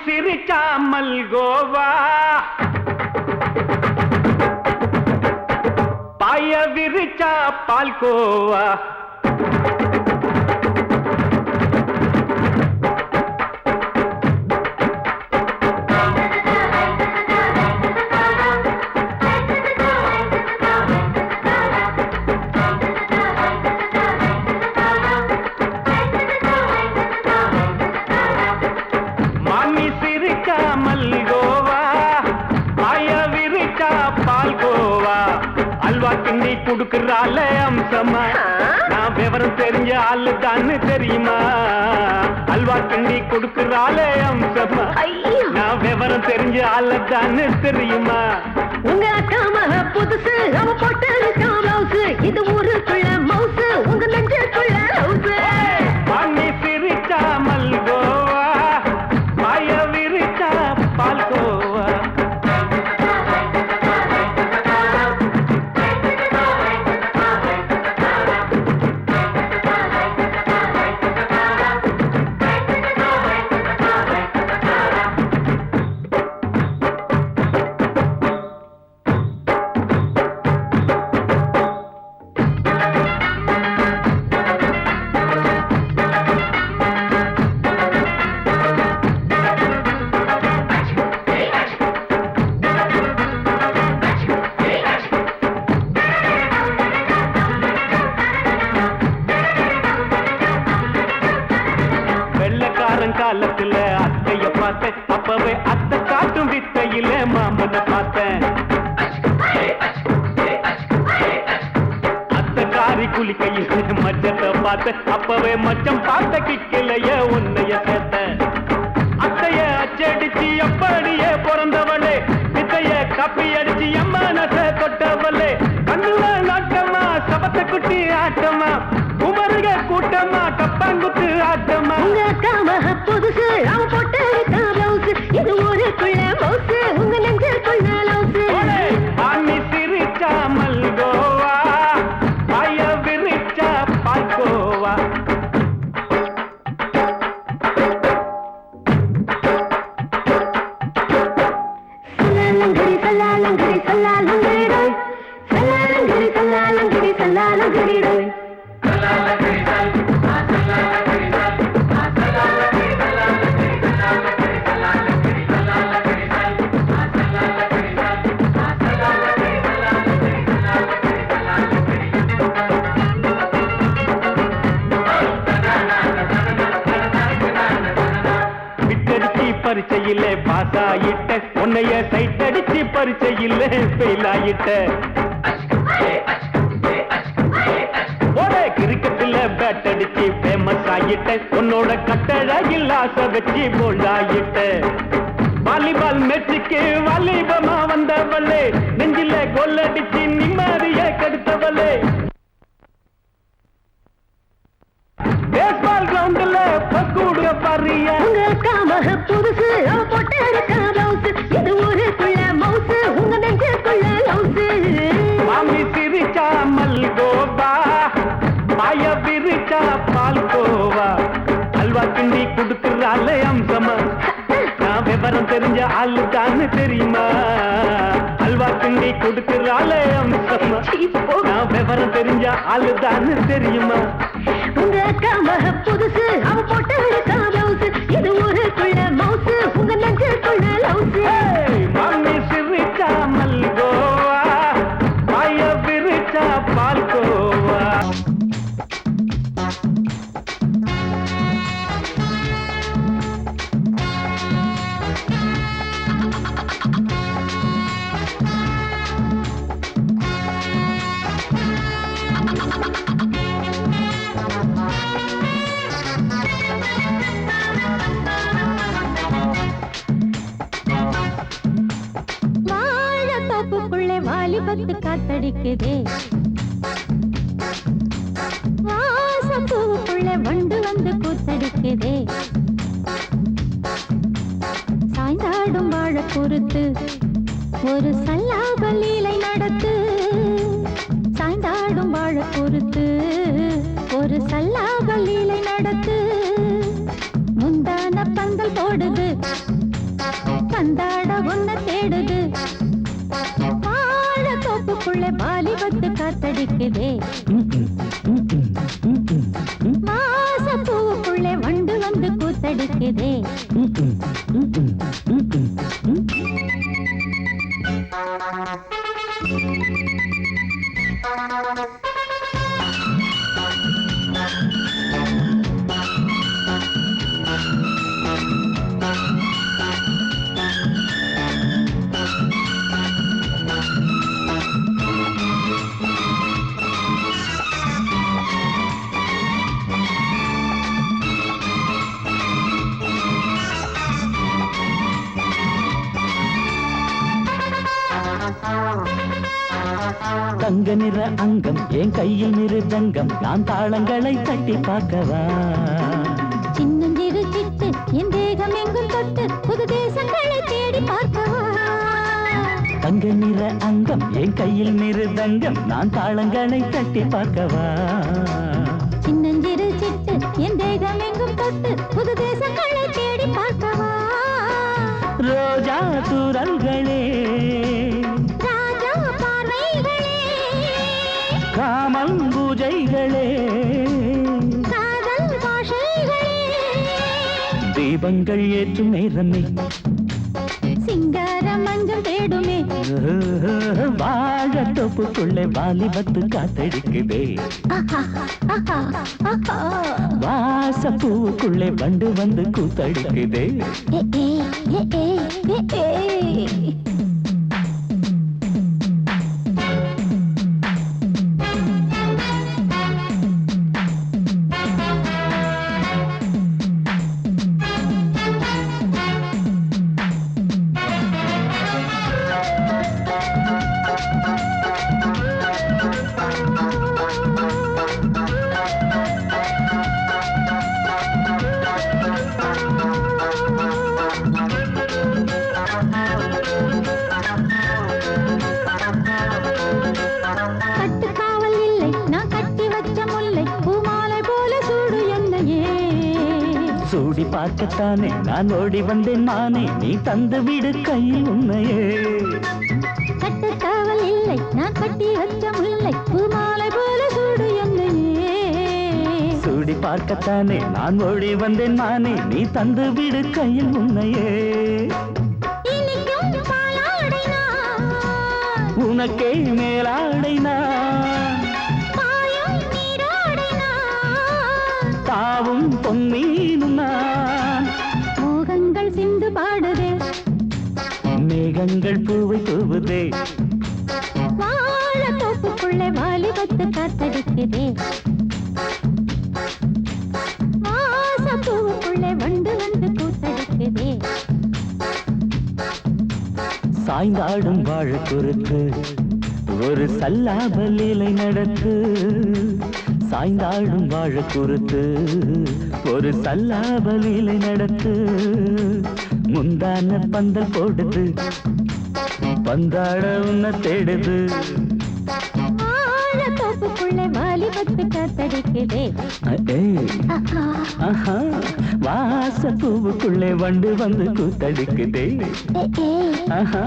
சிரிச்சா மல்கோவா பாய விரிச்சா பால்கோவா கிண்டி குடுக்கறால அம்சமா நான் விவரம் தெரிஞ்ச ஆளு தான்னு தெரியுமா அல்வா கிண்டி குடுக்கறால அம்சமா நான் விவரம் தெரிஞ்ச ஆளு தான்னு தெரியுமா உங்க அக்கா மக புதுசு அவ போட்டு ப்ளவுஸ் இது ஊருக்குள்ள மவுசு உங்க நெஞ்சுக்குள்ள ஹவுஸ் பாண்டி சிரிச்சா மல்கோவா பாய விரிச்சா பால்கோவா காலத்துல அத்தைய பார்த்தேன் அப்பவே அத்தை காட்டும் வித்தையில மாமனை பார்த்தேன் அத்தை காரி குளிக்கையில மச்சத்தை பார்த்தேன் அப்பவே மச்சம் பார்த்த கிக்கலைய உன்னைய சேர்த்த அத்தைய அச்சடிச்சு அப்படியே பிறந்தவளே வித்தைய கப்பி அடிச்சு எம்மனச தொட்டவளே கண்ணுல நாட்டமா சபத்தை குட்டி ஆட்டமா உமருக கூட்டமா கப்பாங்குத்து ஆட்டமா புதுசு அவ போட்டு ப்ளவுஸ் இது ஊருக்குள்ள மவுசு உங்க நெஞ்சுக்குள்ள லவுஸ் பாண்டி சிரிச்சா மல்கோவா பாய விரிச்சா பால்கோவா சல்லாலங்கடி சல்லாலங்கடி சல்லாலங்கடி டோய் சல்லாலங்கடி சல்லாலங்கடி சல்லாலங்கடி டோய் சல்லாலங்கடி பரிச்சையிலே பாஸ் ஆயிட்ட உன்னைய சைட் அடிச்சு பரிச்சையிலே ஃபெயில் ஆயிட்ட கிரிக்கெட்ல பேட் அடிச்சு ஃபேமஸ் ஆயிட்ட உன்னோட கட்டழகில் ஆசை வச்சு போல்ட் ஆயிட்ட வாலிபால் மேட்சுக்கு வாலிபமா வந்தவளே நெஞ்சில கோல் அடிச்சு நிம்மதிய கெடுத்தவளே பேஸ்பால் கிரவுண்ட்ல பக்கூடுக பாரியா புதுசு அவ போட்டு ப்ளவுஸ் இது ஊருக்குள்ள மவுசு உங்க நெஞ்சுக்குள்ள லவுஸ் மாமி சிரிச்சா மல்கோவா பாய விரிச்சா பால்கோவா அல்வா கிண்டி குடுக்கறால அம்சமா நான் விவரம் தெரிஞ்ச ஆளு தான்னு தெரியுமா அல்வா கிண்டி குடுக்கறால அம்சமா நான் விவரம் தெரிஞ்ச ஆளு தான்னு தெரியுமா உங்க அக்கா மக புதுசு அவ போட்டு ப்ளவுஸ் இது ஊருக்குள்ள மவுசு உங்க நெஞ்சுக்குள்ள லவுஸ் மாமி சிரிச்சா மல்கோவா பாய விரிச்சா பால்கோவா வாலிபத்து காத்தடிக்குதே வாசப்பூவுக்குள்ள வண்டு வந்து கூத்தடிக்குதே சாய்ந்தாடும் வாழ பொறுத்து ஒரு சல்லாப லீலை நடத்து சாய்ந்தாடும் வாழ பொறுத்து ஒரு சல்லாப லீலை நடத்து முந்தான பந்தல் போடுது பந்தாட ஒன்ன தேடுது வாழ தோப்புக்குள்ள வாலிபத்து காத்தடிக்குதே வாச பூவுக்குள்ள வண்டு வந்து கூத்தடிக்குதே தங்க நிற அங்கம் என் கையில் மிருதங்கம் நான் தாளங்களை தட்டி பார்க்கவா சின்னஞ்சிறு சிட்டு என் தேகம் எங்கும் தொட்டு புது தேசங்களை தேடி பார்க்கவா தங்க நிற அங்கம் என் கையில் மிருதங்கம் நான் தாளங்களை தட்டி பார்க்கவா சின்னஞ்சிறு சிட்டு என் தேகம் எங்கும் தொட்டு புது தேசங்களை தேடி பார்க்கவா ரோஜா தூரல்களே காமல் பூஜைகளே காதல் பாஷைகளே தீபங்கள் ஏற்றும் நேரமே சிங்கார மஞ்சள் தேடுமே வாழ தொப்புக்குள்ளே வாலிபத்து காத்தடிக்குதே வாச பூவுக்குள்ளே வண்டு வந்து கூத்தடிக்குதே சூடி பார்க்கத்தானே நான் ஓடி வந்தேன் மானே நீ தந்து விடு கையில் உன்னையே கட்டுக்காவல் இல்லை நான் கட்டி வச்ச முல்லை பூமாலை போல சூடு என்னையே சூடி பார்க்கத்தானே நான் ஓடி வந்தேன் மானே நீ தந்து விடு கையில் உன்னையே உனக்கே மேலாடைனா தாவும் பொன்னீனும் நான் மோகங்கள் சிந்து பாடுதே மேகங்கள் பூவை தூவுதே வாழ தோப்புக்குள்ளே வாலிபத்து காத்தடிக்குதே வாச பூவுக்குள்ளே வண்டு வந்து கூத்தடிக்குதே சாய்ந்தாடும் வாழ குறுக்கு ஒரு சல்லாப லீலை நடத்து சாய்ந்தாடும் வாழ குறுத்து ஒரு சல்லாப லீலை நடத்து முந்தான பந்தல் போடுது பந்தாட உன்ன தேடுது வாழ தோப்புக்குள்ளே வாலிபத்து காத்தடிக்குதே வாச பூவுக்குள்ளே வண்டு வந்து கூத்தடிக்குதே ஆஹா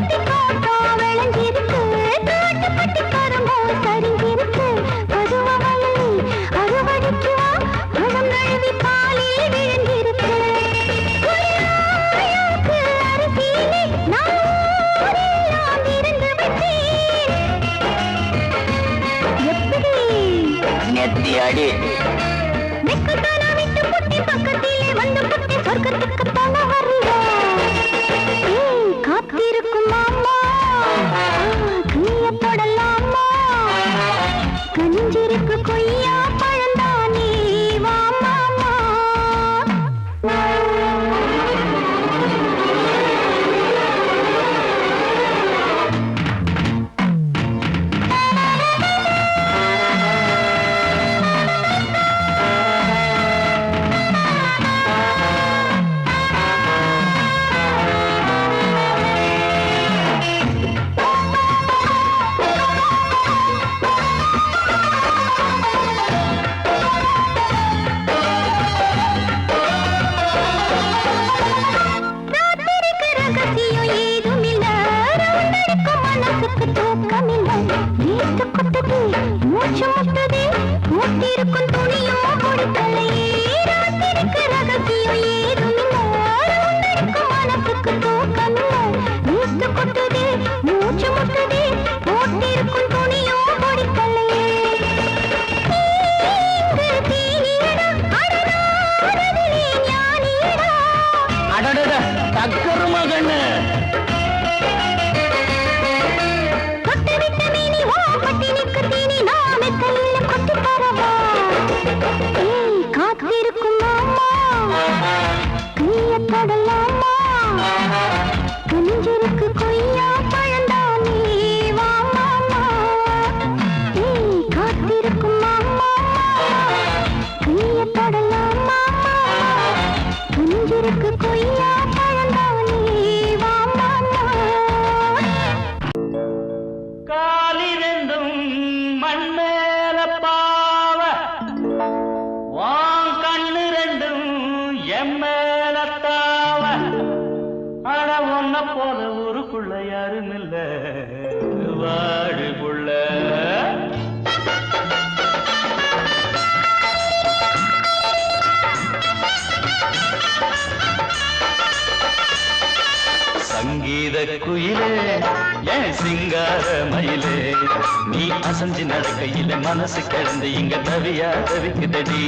பட்டி தோட்டம் விளைஞ்சிருக்கு காட்டுப்பட்டி கரும்போ சரிஞ்சிருக்கு பருவமல்லி அறுவடைக்கு பழம் நழுவி பாலில் விழுந்திருக்கு அரிசியிலே நான் ஊரெல்லாம் இருந்து விட்டேன் எப்படி நெத்தி அடி நெக்குத்தானா விட்டு புட்டி பக்கத்திலே வந்து புட்டி சொர்க்கத்துக்கு தான வருவா காத்திருக்கும் மாமா கைய தொடலாமா கஞ்சிருக்கு கொய்யா பழந்தானே வா மாமா மூச்சு முட்டதே மூட்டிருக்கும் துணியோ முடிக்கலையே ராத்திரிக்கு ரகசியம் ஏதுமில்ல மனசுக்கு தூக்கமில்ல நீத்து கொட்டுதே மூச்சு முட்டதே மூட்டிருக்கும் துணியோ முடிக்கலையே அடடட டக்கரு மகன்னு காத்திருக்கும் மாமா கைய தொடலாமா கஞ்சிருக்கு கொய்யா பழந்தானே வா மாமா காத்திருக்கும் மாமா கைய தொடலாமா கஞ்சிருக்கு கொய்யா பழந்தானே வா மாமா காலிரெண்டும் மண்மேல பாவ வான் கண்ணு ரெண்டும் எம்மேல தாவ அட ஒன்ன போல ஊருக்குள்ள யாரும் இல்ல வாடுக்குள்ள சங்கீத குயிலே ஏன் சிங்கார மயிலே நீ அசஞ்சு நடக்கையில மனசு கிடந்து இங்க தவியா தவிக்குதடி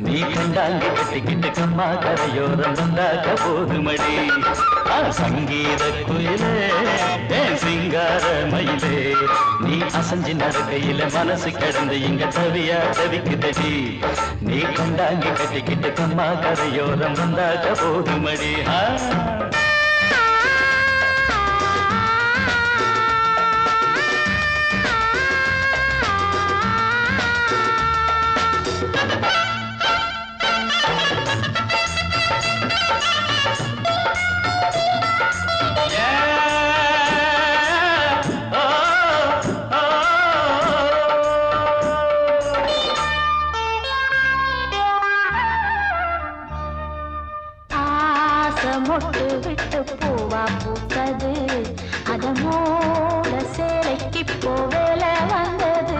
நீ கண்டாங்கி கட்டிக்கிட்டு கம்மா கரையோரம் வந்தாக்க போதுமடி சங்கீத குயிலே ஏன் சிங்கார மயிலே நீ அசஞ்சு நடக்கையில மனசு கிடந்து இங்க தவியா தவிக்குதடி நீ கண்டாங்கி கட்டிக்கிட்டு கம்மா கரையோரம் வந்தாக்க போதுமடி மொட்டு விட்டு பூவா பூத்தது அத மூட சேலைக்கு போவேல வந்தது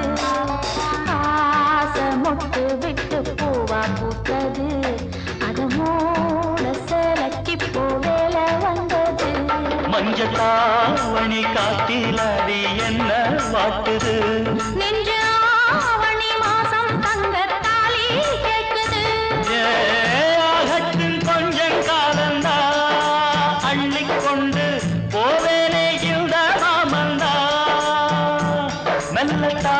ஆசை மொட்டு விட்டு பூவா பூத்தது அத மூட சேலைக்கு போவேல வந்தது மஞ்சத்தாவணி காட்டிலாடி என்ன வாட்டுது நெஞ்சு ஆவணி மாசம் தங்க தாலி கேட்குது கொஞ்சம் காலந்தா அள்ளிக்கொண்டு போவேனே இந்த மாமந்தா மெல்லட்டா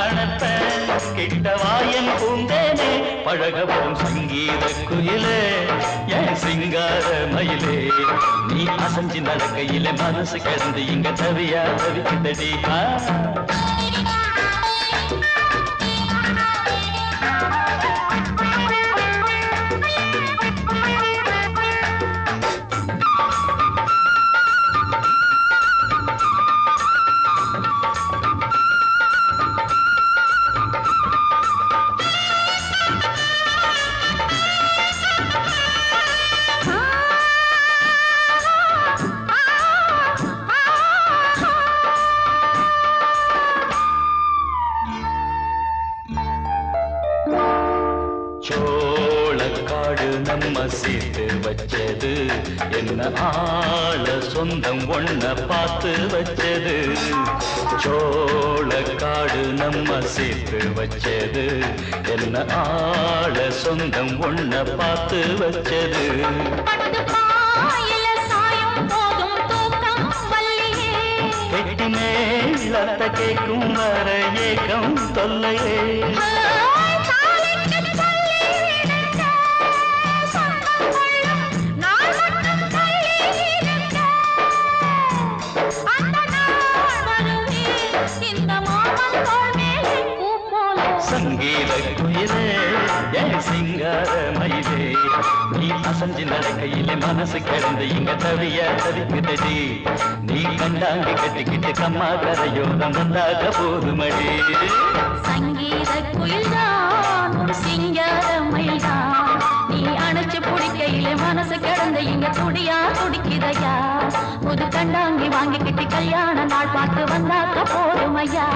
அணப்ப கிட்டவாயன் பூந்தேனே பழகவும் சங்கீத குயிலே என் சிங்கார மயிலே நீ அசஞ்சு நடக்கையில மனசு கிடந்து இங்க தவியா தவிக்குதடி சேர்த்து வச்சது என்ன ஆள சொந்தம் ஒண்ண பார்த்து வச்சது சோளக்காடு நம்ம சேர்த்து வச்சது என்ன ஆள சொந்தம் ஒண்ண பார்த்து வச்சது கெட்டி மேலத்த கேட்கும் வர ஏக்கம் தொல்லையே சங்கீத குயிலே என் சிங்கார மயிலே நீ அசஞ்சு நடக்கையிலே மனசு கிடந்து இங்க தவிய தவிக்குதடி நீ கண்டாங்கி கட்டிக்கிட்டு கம்மா கரையோரம் வந்தாக போதுமடி சங்கீத குயில்தான் சிங்கார மயில்தான் நீ அணைச்சு பிடிக்கையிலே மனசு கிடந்து இங்க துடியா துடிக்குதையா புது கண்டாங்கி வாங்கிக்கிட்டு கல்யாண நாள் பார்த்து வந்தாக்க போதுமையா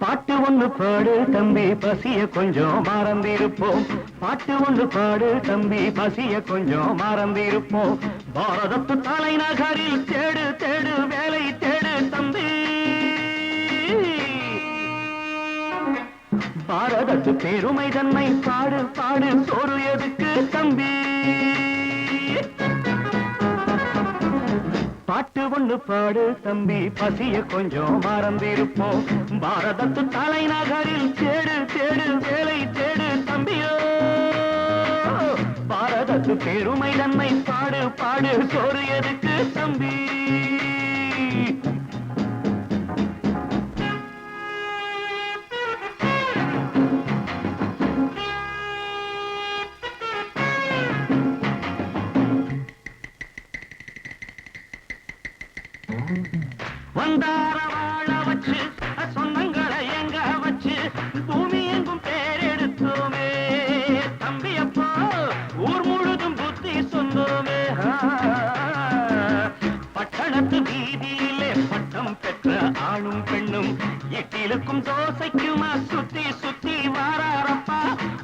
பாட்டு ஒண்ணு பாடு தம்பி பசிய கொஞ்சம் மறந்திருப்போம் பாட்டு ஒண்ணு பாடு தம்பி பசிய கொஞ்சம் மறந்திருப்போம் பாரதத்து தலைநகரில் தேடு தேடு வேலை தேடு தம்பி பாரதத்து பெருமை தன்னை பாடு பாடு சோறு எதுக்கு தம்பி பாட்டு ஒண்ணு பாடு தம்பி பசிய கொஞ்சம் மறந்திருப்போம் பாரதத்து தலைநகரில் தேடு தேடு வேலை தேடு தம்பியோ பாரதத்து பெருமை தன்னை பாடு பாடு சோறு எதுக்கு தம்பி வந்தார வாழ வச்சு சொந்தங்களை எங்க வச்சு பூமி எங்கும் பேரெடுத்தோமே தம்பியப்போ ஊர் முழுதும் புத்தி சொன்னோமே பட்டணத்து வீதியிலே பட்டம் பெற்ற ஆணும் பெண்ணும் எட்டிலுக்கும் தோசைக்குமா சுத்தி சுத்தி வாராரப்பா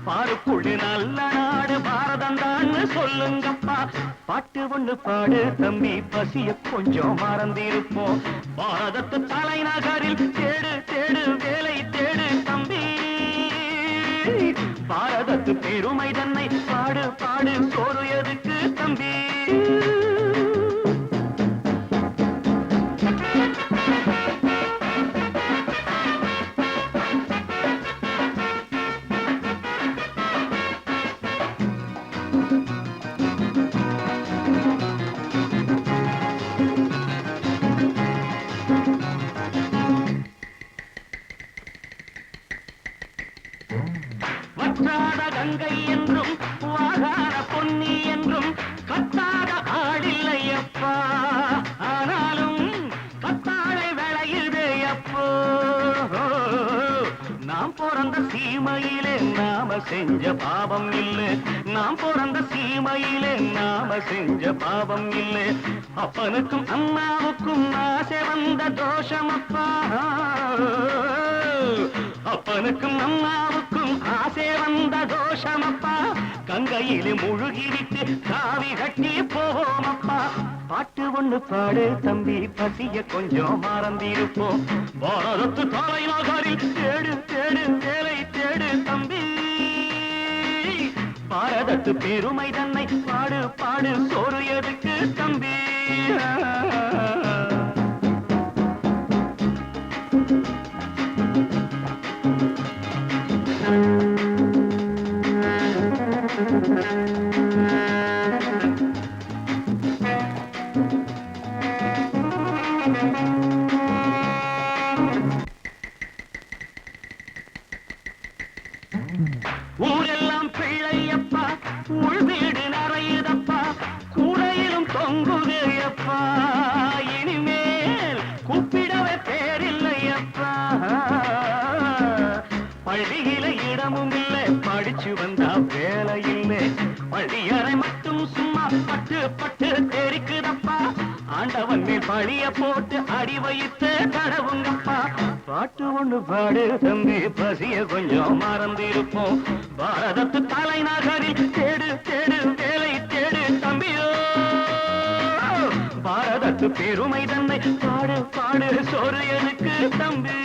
பாருக்குழு நல்ல நாடு பாரதம் தான் சொல்லுங்கப்பா பாட்டு ஒண்ணு பாடு தம்பி பசிய கொஞ்சம் மறந்திருப்போம் பாரதத்து தலைநகரில் தேடு தேடு வேலை தேடு தம்பி பாரதத்து பெருமை தன்னை பாடு பாடு சோறு எதுக்கு தம்பி வற்றாத கங்கை என்றும் வாகாத பொன்னி என்றும் கத்தாத ஆளில்லையப்பா ஆனாலும் கத்தாழை விளையுதேயப்போ நாம் பிறந்த சீமையிலே நாம செஞ்ச பாவம் இல்லை நாம் பிறந்த சீமையிலே நாம செஞ்ச பாவம் இல்லை அப்பனுக்கும் அம்மாவுக்கும் ஆசை வந்த தோஷமப்பா அப்பனுக்கும் அம்மாவுக்கும் ஆசை வந்த தோஷமப்பா கங்கையிலே முழுகிவிட்டு காவி கட்டி போவோமப்பா பாட்டு ஒண்ணு பாடு தம்பி பசிய கொஞ்சம் மறந்திருப்போம் பாரதத்து தலைநகரில் தேடு தேடு வேலை தேடு தம்பி பாரதத்து பெருமை தன்னை பாடு பாடு சோறு எதுக்கு தம்பி ஊரெல்லாம் பிள்ளையப்பா உள் வீடு நிறையுதப்பா கூரையிலும் தொங்குதையப்பா இனிமேல் கூப்பிடவே பேரில்லையப்பா பள்ளியில இடமும் இல்லை படிச்சு வந்தா வேலை இல்லை பள்ளியறை மட்டும் சும்மா பட்டு பட்டு தெரிக்குதப்பா ஆண்டவன் மேல் பழிய போட்டு அடி வைத்து கடவுங்கப்பா பாட்டு ஒண்ணு பாடு தம்பி பசிய கொஞ்சம் மறந்திருப்போம் பாரதத்து தலைநகரில் தேடு தேடு வேலை தேடு தம்பியோ பாரதத்து பெருமை தன்னை பாடு பாடு சோறு எனக்கு தம்பி